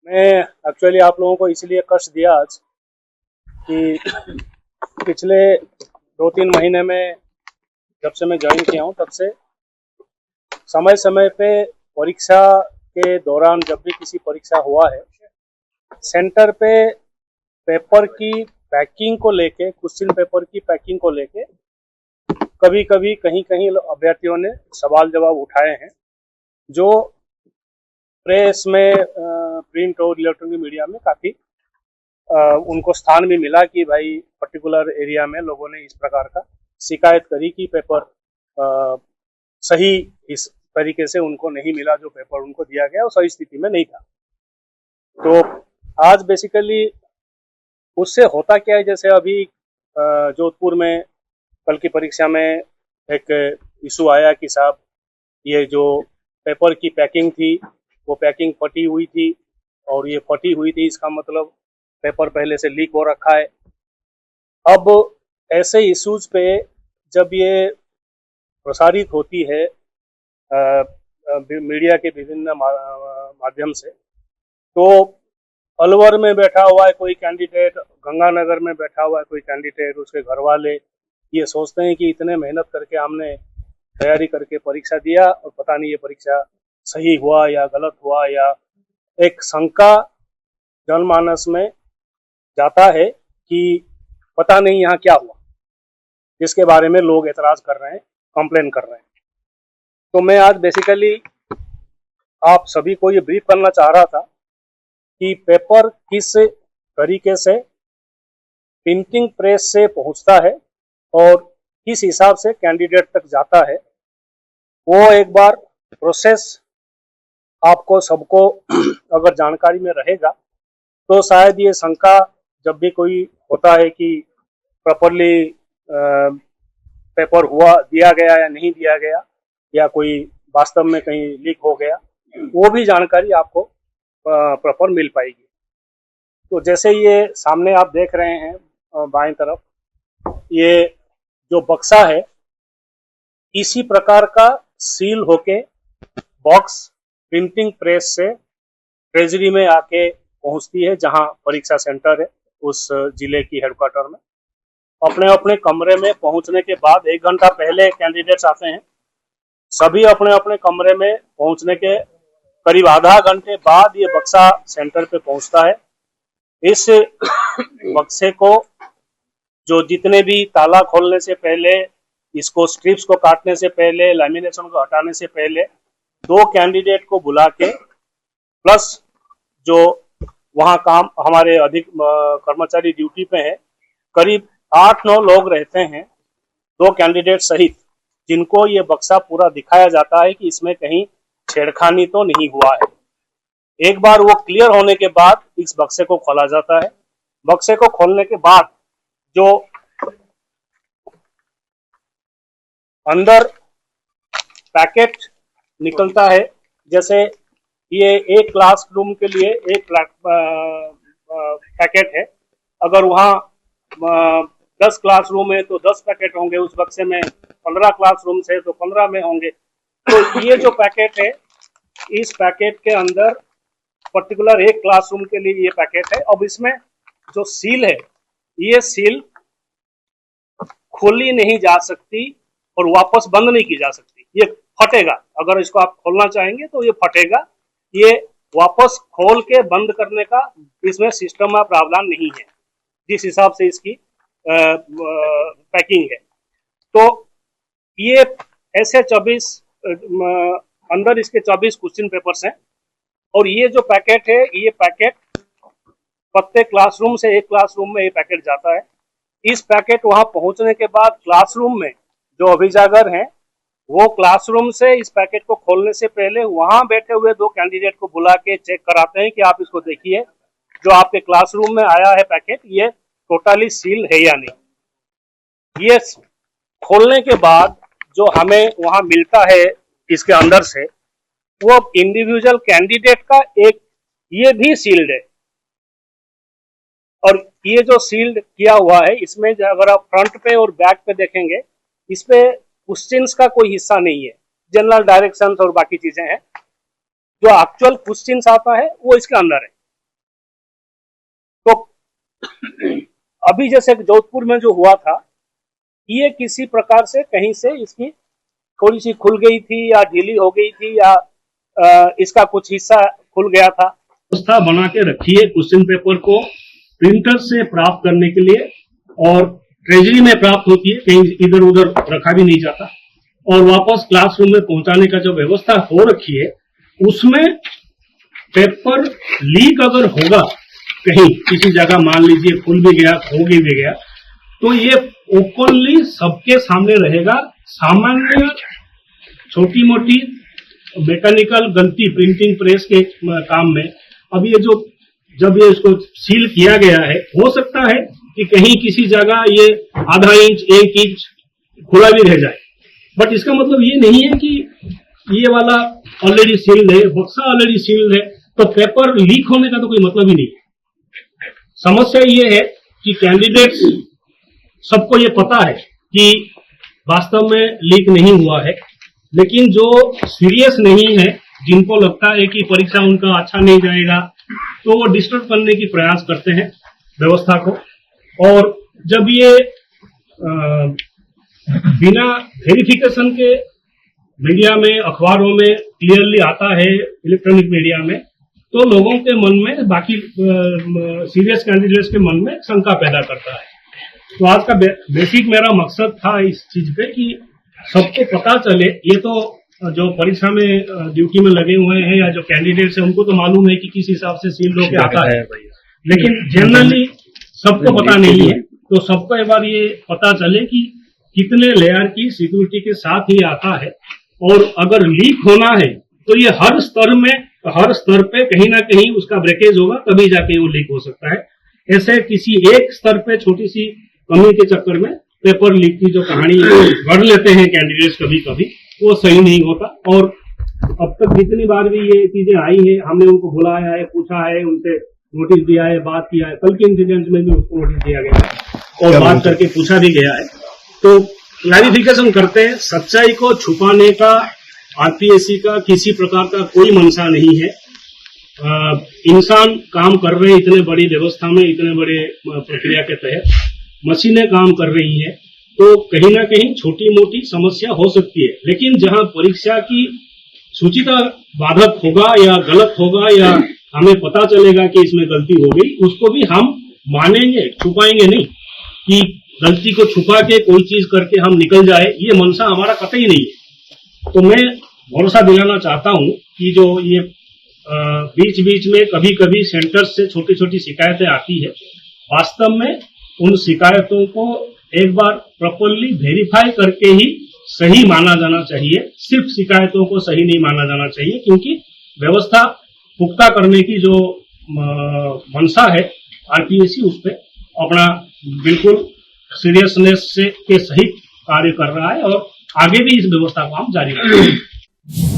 मैं एक्चुअली आप लोगों को इसलिए कष्ट दिया आज कि पिछले 2-3 महीने में जब से मैं ज्वाइन किया हूँ तब से समय समय पे परीक्षा के दौरान जब भी किसी परीक्षा हुआ है, सेंटर पे पेपर की पैकिंग को लेके, क्वेश्चन पेपर की पैकिंग को लेके कभी कभी कहीं कहीं अभ्यर्थियों ने सवाल जवाब उठाए हैं, जो प्रेस में, प्रिंट और इलेक्ट्रॉनिक मीडिया में काफ़ी उनको स्थान भी मिला कि भाई पर्टिकुलर एरिया में लोगों ने इस प्रकार का शिकायत करी कि पेपर सही इस तरीके से उनको नहीं मिला, जो पेपर उनको दिया गया वो सही स्थिति में नहीं था। तो आज बेसिकली उससे होता क्या है, जैसे अभी जोधपुर में कल की परीक्षा में एक इशू आया कि साहब ये जो पेपर की पैकिंग थी वो पैकिंग फटी हुई थी, और ये फटी हुई थी इसका मतलब पेपर पहले से लीक हो रखा है। अब ऐसे इश्यूज पे जब ये प्रसारित होती है मीडिया के विभिन्न माध्यम से, तो अलवर में बैठा हुआ है कोई कैंडिडेट, गंगानगर में बैठा हुआ है कोई कैंडिडेट, उसके घर वाले ये सोचते हैं कि इतने मेहनत करके हमने तैयारी करके परीक्षा दिया और पता नहीं ये परीक्षा सही हुआ या गलत हुआ, या एक शंका जनमानस में जाता है कि पता नहीं यहाँ क्या हुआ, जिसके बारे में लोग एतराज कर रहे हैं, कंप्लेन कर रहे हैं। तो मैं आज बेसिकली आप सभी को ये ब्रीफ करना चाह रहा था कि पेपर किस तरीके से प्रिंटिंग प्रेस से पहुंचता है और किस हिसाब से कैंडिडेट तक जाता है, वो एक बार प्रोसेस आपको सबको अगर जानकारी में रहेगा तो शायद ये शंका जब भी कोई होता है कि प्रॉपरली पेपर हुआ, दिया गया या नहीं दिया गया, या कोई वास्तव में कहीं लीक हो गया, वो भी जानकारी आपको प्रॉपर मिल पाएगी। तो जैसे ये सामने आप देख रहे हैं बाएं तरफ, ये जो बक्सा है इसी प्रकार का सील होके बॉक्स प्रिंटिंग प्रेस से ट्रेजरी में आके पहुंचती है, जहां परीक्षा सेंटर है उस जिले की हेडक्वार्टर में। अपने अपने कमरे में पहुंचने के बाद 1 घंटा पहले कैंडिडेट्स आते हैं, सभी अपने अपने कमरे में पहुंचने के करीब आधा घंटे बाद ये बक्सा सेंटर पे पहुंचता है। इस बक्से को जो जितने भी ताला खोलने से पहले, इसको स्ट्रिप्स को काटने से पहले, लैमिनेशन को हटाने से पहले 2 कैंडिडेट को बुला के, प्लस जो वहाँ काम हमारे अधिक कर्मचारी ड्यूटी पे है, करीब 8-9 लोग रहते हैं 2 कैंडिडेट सहित, जिनको ये बक्सा पूरा दिखाया जाता है कि इसमें कहीं छेड़खानी तो नहीं हुआ है। एक बार वो क्लियर होने के बाद इस बक्से को खोला जाता है। बक्से को खोलने के बाद जो अंदर पैकेट निकलता है, जैसे ये एक क्लासरूम के लिए एक पैकेट है, अगर वहाँ 10 क्लासरूम है तो 10 पैकेट होंगे उस बक्से में, 15 क्लासरूम है तो 15 में होंगे। तो ये जो पैकेट है, इस पैकेट के अंदर पर्टिकुलर एक क्लासरूम के लिए ये पैकेट है। अब इसमें जो सील है, ये सील खोली नहीं जा सकती और वापस बंद नहीं की जा सकती, ये फटेगा। अगर इसको आप खोलना चाहेंगे तो ये फटेगा, ये वापस खोल के बंद करने का इसमें सिस्टम में प्रावधान नहीं है, जिस हिसाब से इसकी पैकिंग है। तो ये ऐसे 24 अंदर इसके 24 क्वेश्चन पेपर्स हैं, और ये जो पैकेट है, ये पैकेट प्रत्येक क्लासरूम से एक क्लासरूम में ये पैकेट जाता है। इस पैकेट वहां पहुंचने के बाद क्लासरूम में जो अभिजागर हैं, वो क्लासरूम से इस पैकेट को खोलने से पहले वहां बैठे हुए 2 कैंडिडेट को बुला के चेक कराते हैं कि आप इसको देखिए, जो आपके क्लासरूम में आया है पैकेट, ये टोटली सील है या नहीं। ये खोलने के बाद जो हमें वहां मिलता है इसके अंदर से, वो इंडिविजुअल कैंडिडेट का एक, ये भी सील्ड है। और ये जो सील्ड किया हुआ है, इसमें अगर आप फ्रंट पे और बैक पे देखेंगे, इस पे क्वेश्चंस का कोई हिस्सा नहीं है, जनरल डायरेक्शंस और बाकी चीजें हैं। जो एक्चुअल क्वेश्चंस आता है वो इसके अंदर है। अभी जैसे जोधपुर में जो हुआ था, ये किसी प्रकार से कहीं से इसकी थोड़ी सी खुल गई थी या ढीली हो गई थी या इसका कुछ हिस्सा खुल गया था। व्यवस्था बना के रखिए क्वेश्चन पेपर को प्रिंटर से प्राप्त करने के लिए, और ट्रेजरी में प्राप्त होती है, कहीं इधर उधर रखा भी नहीं जाता, और वापस क्लासरूम में पहुंचाने का जो व्यवस्था हो रखी है उसमें पेपर लीक अगर होगा कहीं किसी जगह, मान लीजिए खुल भी गया, खो भी गया, तो ये ओपनली सबके सामने रहेगा। सामान्य छोटी मोटी मैकेनिकल गलती प्रिंटिंग प्रेस के काम में, अब ये जो जब ये इसको सील किया गया है, हो सकता है कि कहीं किसी जगह ये आधा इंच 1 इंच खुला भी रह जाए, बट इसका मतलब ये नहीं है कि ये वाला ऑलरेडी सील्ड है, बक्सा ऑलरेडी सील्ड है, तो पेपर लीक होने का तो कोई मतलब ही नहीं है। समस्या ये है कि कैंडिडेट्स सबको ये पता है कि वास्तव में लीक नहीं हुआ है, लेकिन जो सीरियस नहीं है, जिनको लगता है कि परीक्षा उनका अच्छा नहीं जाएगा, तो वो डिस्टर्ब करने की प्रयास करते हैं व्यवस्था को। और जब ये बिना वेरिफिकेशन के मीडिया में, अखबारों में क्लियरली आता है, इलेक्ट्रॉनिक मीडिया में, तो लोगों के मन में, बाकी सीरियस कैंडिडेट्स के मन में शंका पैदा करता है। तो आज का बेसिक मेरा मकसद था इस चीज पे कि सबको पता चले। ये तो जो परीक्षा में ड्यूटी में लगे हुए हैं या जो कैंडिडेट्स हैं उनको तो मालूम है कि किस हिसाब से सील होके आता है, लेकिन जनरली सबको पता नहीं है। तो सबको एक बार ये पता चले कि कितने लेयर की सिक्योरिटी के साथ ही आता है, और अगर लीक होना है तो ये हर स्तर में, हर स्तर पे कहीं ना कहीं उसका ब्रेकेज होगा, तभी जाके वो लीक हो सकता है। ऐसे किसी एक स्तर पे छोटी सी कमी के चक्कर में पेपर लीक की जो कहानी गढ़ लेते हैं कैंडिडेट्स कभी कभी, वो सही नहीं होता। और अब तक जितनी बार भी ये चीजें आई है, हमने उनको बुलाया है, पूछा है, उनसे नोटिस दिया है, बात किया है। कल के इंसिडेंट में भी उसको नोटिस दिया गया है और बात करके पूछा भी गया है। तो क्लैरिफिकेशन करते हैं, सच्चाई को छुपाने का आरपीएससी का किसी प्रकार का कोई मंशा नहीं है। इंसान काम कर रहे हैं इतने बड़ी व्यवस्था में, इतने बड़े प्रक्रिया के तहत मशीनें काम कर रही हैं, तो कहीं ना कहीं छोटी मोटी समस्या हो सकती है। लेकिन जहां परीक्षा की सूचिता बाधक होगा या गलत होगा या हमें पता चलेगा कि इसमें गलती हो गई, उसको भी हम मानेंगे, छुपाएंगे नहीं। कि गलती को छुपा के कोई चीज करके हम निकल जाए, ये मंशा हमारा कतई नहीं है। तो मैं भरोसा दिलाना चाहता हूं कि जो ये बीच बीच में कभी कभी सेंटर से छोटी छोटी शिकायतें आती है, वास्तव में उन शिकायतों को एक बार प्रॉपरली वेरीफाई करके ही सही माना जाना चाहिए। सिर्फ शिकायतों को सही नहीं माना जाना चाहिए, क्योंकि व्यवस्था पुख्ता करने की जो मंशा है आरपीएससी, उस पर अपना बिल्कुल सीरियसनेस से के सहित कार्य कर रहा है और आगे भी इस व्यवस्था को हम जारी रखेंगे।